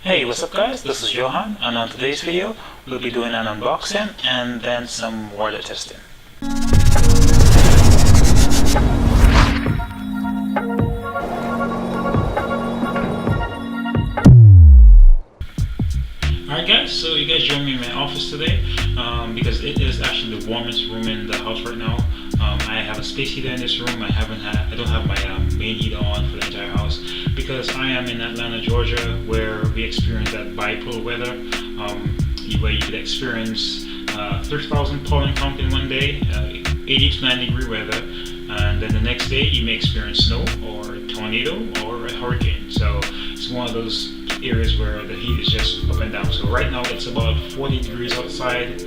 Hey, what's up guys? This is Johan, and on today's video, we'll be doing an unboxing and then some water testing. Alright guys, so you guys join me in my office today because it is actually the warmest room in the house right now. I have a space heater in this room. I don't have my main heater on for the entire house because I am in Atlanta, Georgia, where we experience that bipolar weather, where you could experience 30,000 pollen count in one day, 80 to 90 degree weather, and then the next day you may experience snow or a tornado or a hurricane. So it's one of those areas where the heat is just up and down. So right now it's about 40 degrees outside.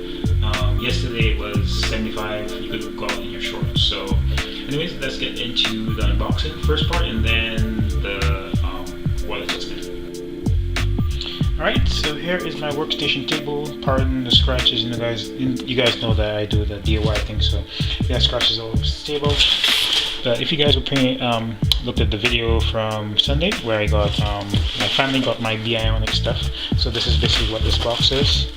Yesterday it was 75. You could go out in your shorts. So anyways, let's get into the unboxing first part and then the water testing. Alright, so here is my workstation table. Pardon the scratches, you guys know that I do the DIY thing, so yeah, scratches all over the table. But if you guys looked at the video from Sunday where I finally got my b-ionc stuff. So this is basically what this box is.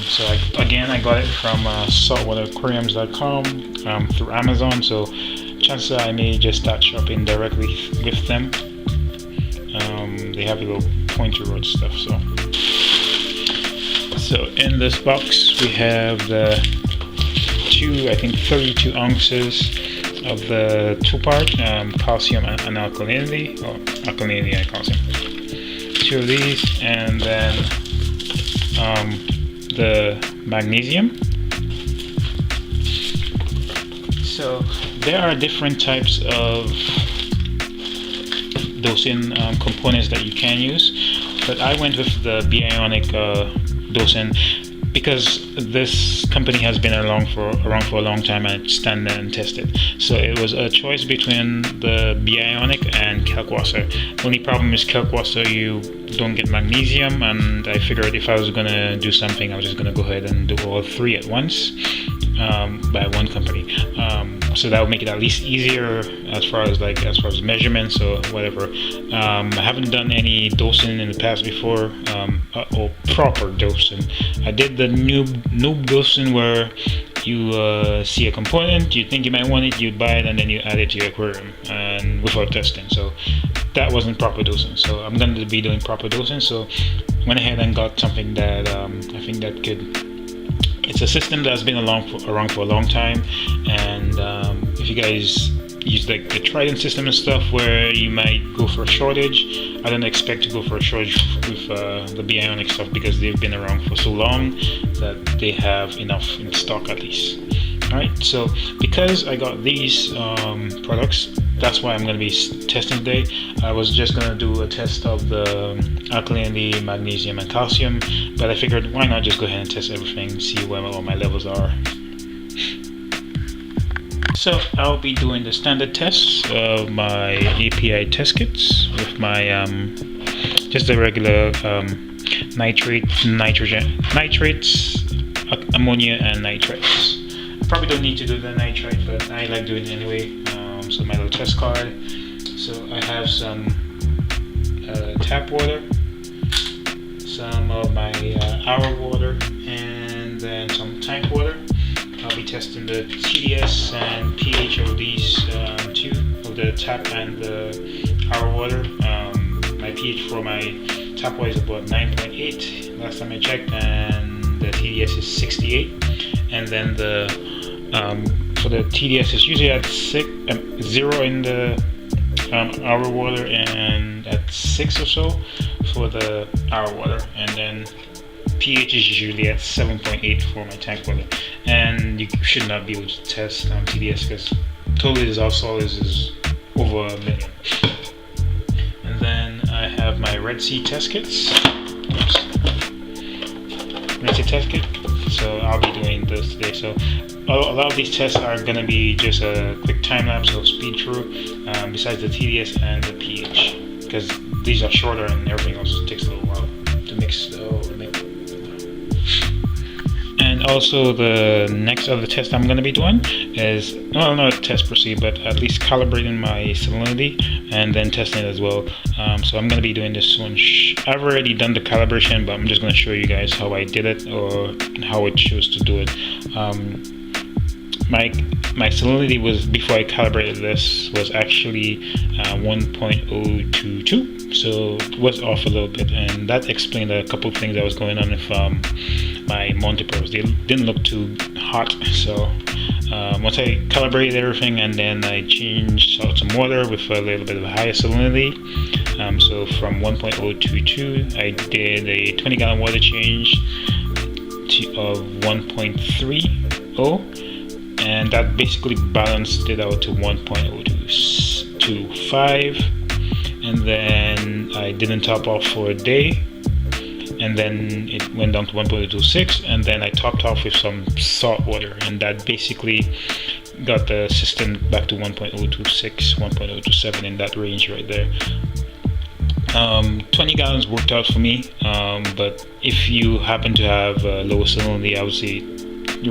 So I got it from saltwateraquariums.com through Amazon. So chances are I may just start shopping directly with them. They have a little pointer road stuff. So in this box we have the 32 ounces of the two-part calcium and alkalinity, or alkalinity and calcium. 2 of these, and then the magnesium. So there are different types of dosing components that you can use, but I went with the b-ionc dosing because this company has been around for a long time and it's standard and tested. So it was a choice between the b-ionc and Geoxor. Only problem is Geoxor, you don't get magnesium, and I figured if I was gonna do something, I was just gonna go ahead and do all 3 at once by one company. So that would make it at least easier as far as measurements or whatever. I haven't done any dosing in the past before, or proper dosing. I did the noob dosing where you see a component, you think you might want it, you buy it, and then you add it to your aquarium and without testing. So that wasn't proper dosing. So I'm going to be doing proper dosing. So went ahead and got something that I think that could. It's a system that's been around for a long time, and if you guys use like the Trident system and stuff where you might go for a shortage, I don't expect to go for a shortage with the b-ionc stuff because they've been around for so long that they have enough in stock at least. Alright, so because I got these products, that's why I'm going to be testing today. I was just going to do a test of the alkalinity, magnesium and calcium, but I figured why not just go ahead and test everything, see where all my levels are. So I'll be doing the standard tests of my API test kits with my just the regular nitrates, ammonia and nitrates. I probably don't need to do the nitrite, but I like doing it anyway. So my little test card. So I have some tap water, some of my our water, and then some tank water. I'll be testing the TDS and pH of these two, of the tap and the our water. My pH for my tap water is about 9.8 last time I checked, and the TDS is 68. And then the for the TDS is usually at 0 in the our water and at 6 or so for the our water, and then pH is usually at 7.8 for my tank water. And you should not be able to test TDS because totally dissolved solids is over 1 million. And then I have my Red Sea test kits. Red Sea test kit. So I'll be doing this today. So a lot of these tests are going to be just a quick time lapse or speed through, besides the TDS and the pH, because these are shorter and everything else takes a little while to mix. And And also the next other test I'm going to be doing is, well, not a test per se, but at least calibrating my salinity and then testing it as well. So I'm going to be doing this one. I've already done the calibration, but I'm just going to show you guys how I did it or how it chose to do it. My salinity was, before I calibrated this, was actually 1.022, so it was off a little bit, and that explained a couple of things that was going on with my multipros. They didn't look too hot, so once I calibrated everything and then I changed out some water with a little bit of a higher salinity, so from 1.022 I did a 20-gallon water change of 1.30, and that basically balanced it out to 1.025, and then I didn't top off for a day, and then it went down to 1.26, and then I topped off with some salt water, and that basically got the system back to 1.026, 1.027, in that range right there. 20 gallons worked out for me, but if you happen to have lower salinity, I would say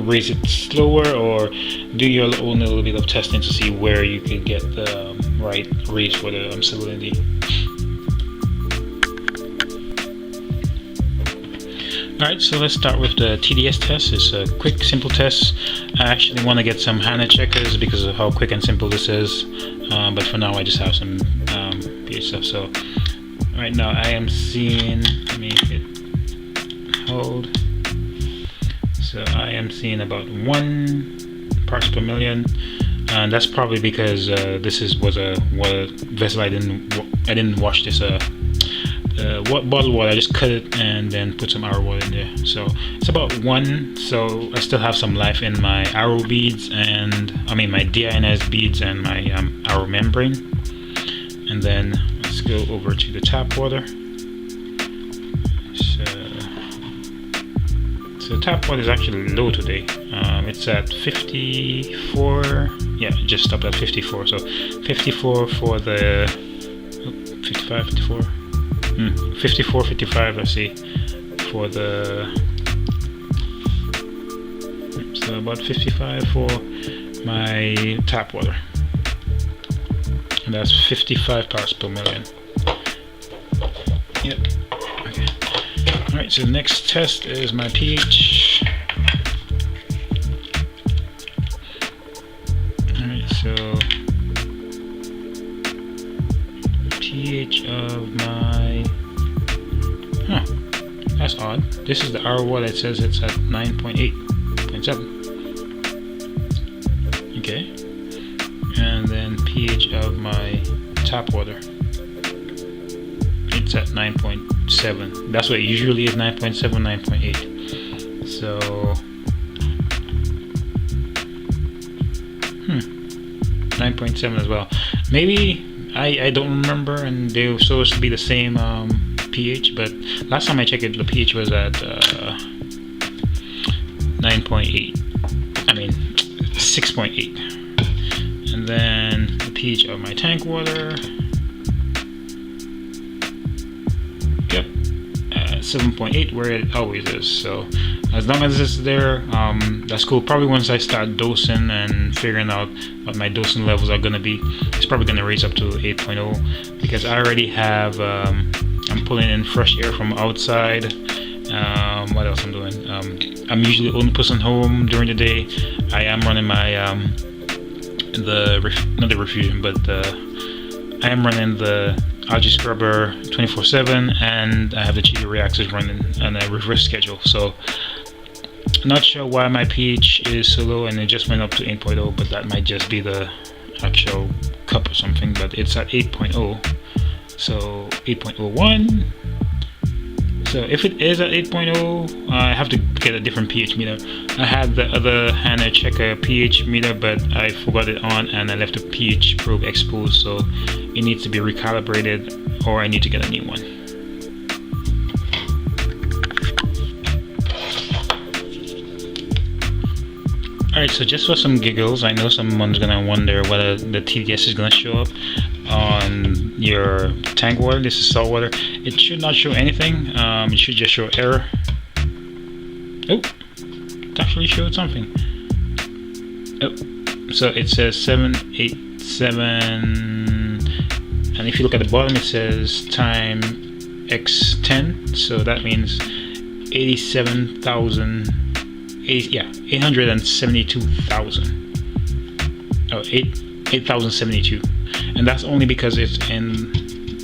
raise it slower or do your own little bit of testing to see where you could get the right raise for the salinity. Alright, so let's start with the TDS test. It's a quick, simple test. I actually want to get some HANA checkers because of how quick and simple this is, but for now I just have some pH stuff. So right now I am seeing, let me hit hold. So I am seeing about 1 parts per million, and that's probably because this was a vessel. I didn't wash this bottled water. I just cut it and then put some arrow water in there. So it's about 1. So I still have some life in my arrow beads, and my deionized beads and my arrow membrane. And then let's go over to the tap water. So tap water is actually low today. It's at 54. Yeah, just stopped at 54. So 54 for the 55, 54. 54, 55. Let's see for the. So about 55 for my tap water, and that's 55 parts per million. Yep. Okay. Alright, so the next test is my pH. Alright, so pH of my, that's odd. This is the arrow water. It says it's at 9.8.7. Okay. And then pH of my tap water, it's at 9.7. That's what it usually is, 9.7, 9.8. So 9.7 as well. Maybe I don't remember, and they were supposed to be the same pH, but last time I checked it, the pH was at 9.8. 6.8. And then the pH of my tank water. Yep, 7.8, where it always is. So as long as it's there, that's cool. Probably once I start dosing and figuring out what my dosing levels are going to be, it's probably going to raise up to 8.0, because I already have, I'm pulling in fresh air from outside. What else I'm doing? I'm usually the only person home during the day. I am running my not the refusion, but I am running the algae scrubber 24/7, and I have the chili reactors running on a reverse schedule. So not sure why my pH is so low, and it just went up to 8.0, but that might just be the actual cup or something. But it's at 8.0, so 8.01. So if it is at 8.0, I have to get a different pH meter. I had the other HANA checker pH meter, but I forgot it on, and I left the pH probe exposed, so it needs to be recalibrated, or I need to get a new one. Alright, so just for some giggles, I know someone's gonna wonder whether the TDS is gonna show up on your tank water. This is salt water. It should not show anything. It should just show error. Oh, it actually showed something. Oh, so it says 787, and if you look at the bottom, it says time x10. So that means 872,000. Oh, 8,072, and that's only because it's in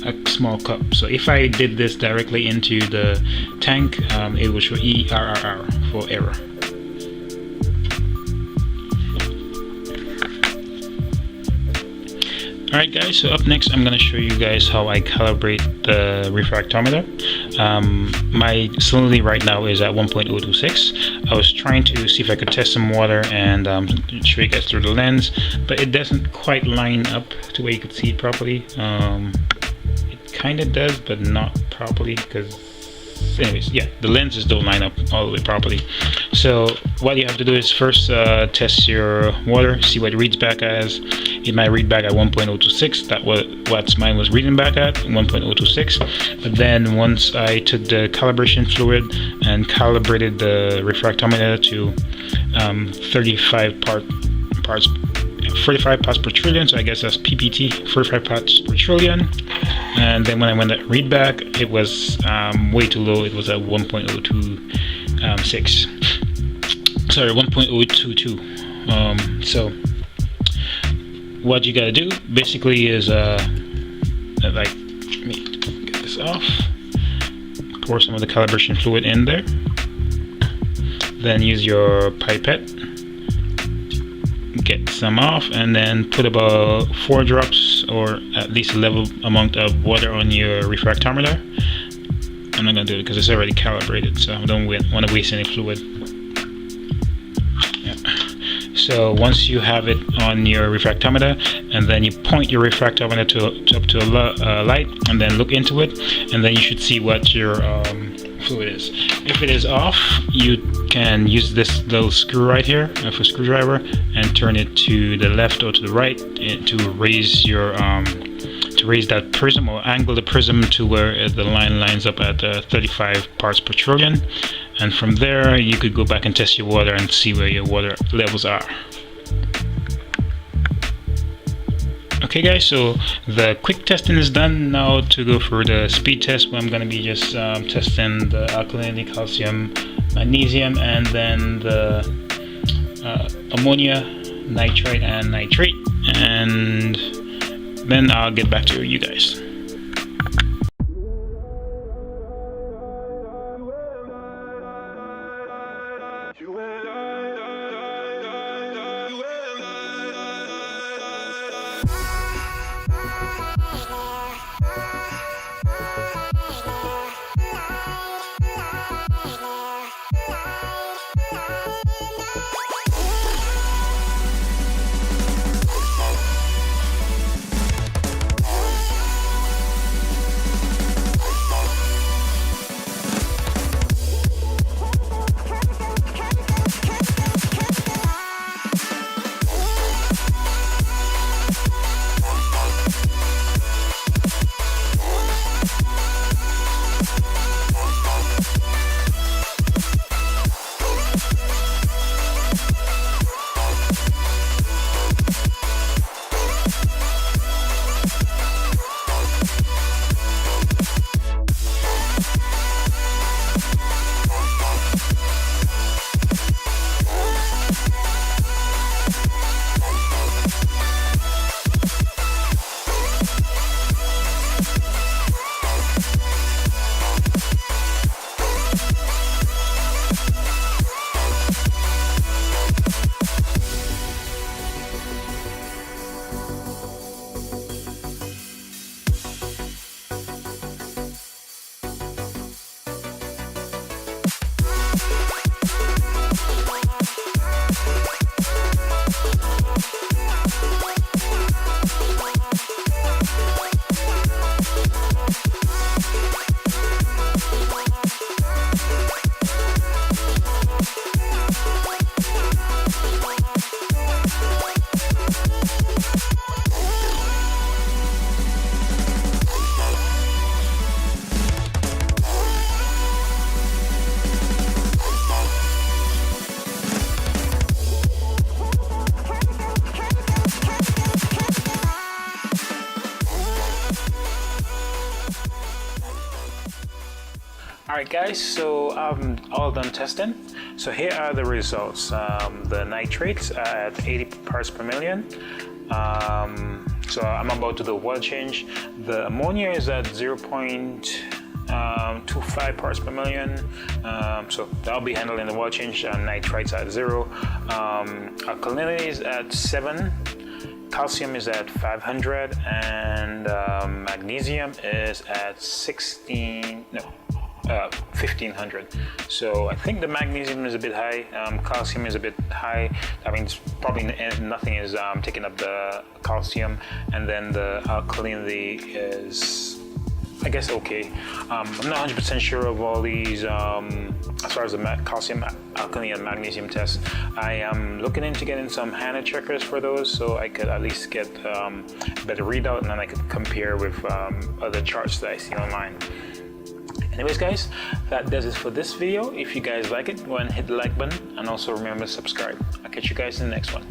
a small cup. So if I did this directly into the tank, it will show ERRR for error. Alright guys, so up next I'm going to show you guys how I calibrate the refractometer. My salinity right now is at 1.026. I was trying to see if I could test some water and show you guys through the lens, but it doesn't quite line up to where you could see it properly. It kind of does, but not properly, because anyways, yeah, the lenses don't line up all the way properly. So what you have to do is first test your water, see what it reads back as. It might read back at 1.026. That was what mine was reading back at, 1.026. But then once I took the calibration fluid and calibrated the refractometer to 35 parts per trillion, so I guess that's PPT, 45 parts per trillion. And then when I went to read back, it was way too low. It was at 1.026. Sorry, 1.022. So what you gotta do basically is like, let me get this off, pour some of the calibration fluid in there, then use your pipette, get some off, and then put about 4 drops or at least a level amount of water on your refractometer. I'm not gonna do it because it's already calibrated, so I don't want to waste any fluid. Yeah. So once you have it on your refractometer, and then you point your refractometer up to a light, and then look into it, and then you should see what your fluid is. If it is off, you can use this little screw right here for screwdriver and turn it to the left or to the right to raise your raise that prism, or angle the prism to where the line lines up at 35 parts per trillion. And from there you could go back and test your water and see where your water levels are. Okay guys, so the quick testing is done. Now to go for the speed test, where I'm going to be just testing the alkalinity, calcium, magnesium, and then the ammonia, nitrite, and nitrate, and then I'll get back to you guys. Alright guys, so I'm all done testing. So here are the results. The nitrates are at 80 parts per million. So I'm about to do a water change. The ammonia is at 0.25 parts per million. So I'll be handling the water change. Nitrites at 0. Alkalinity is at 7. Calcium is at 500, and magnesium is at 1500. So I think the magnesium is a bit high, calcium is a bit high. I mean, it's probably nothing is taking up the calcium, and then the alkalinity is, I guess, okay. I'm not 100% sure of all these as far as the calcium, alkalinity, and magnesium tests. I am looking into getting some HANA checkers for those, so I could at least get a better readout, and then I could compare with other charts that I see online. Anyways guys, that does it for this video. If you guys like it, go ahead and hit the like button, and also remember to subscribe. I'll catch you guys in the next one.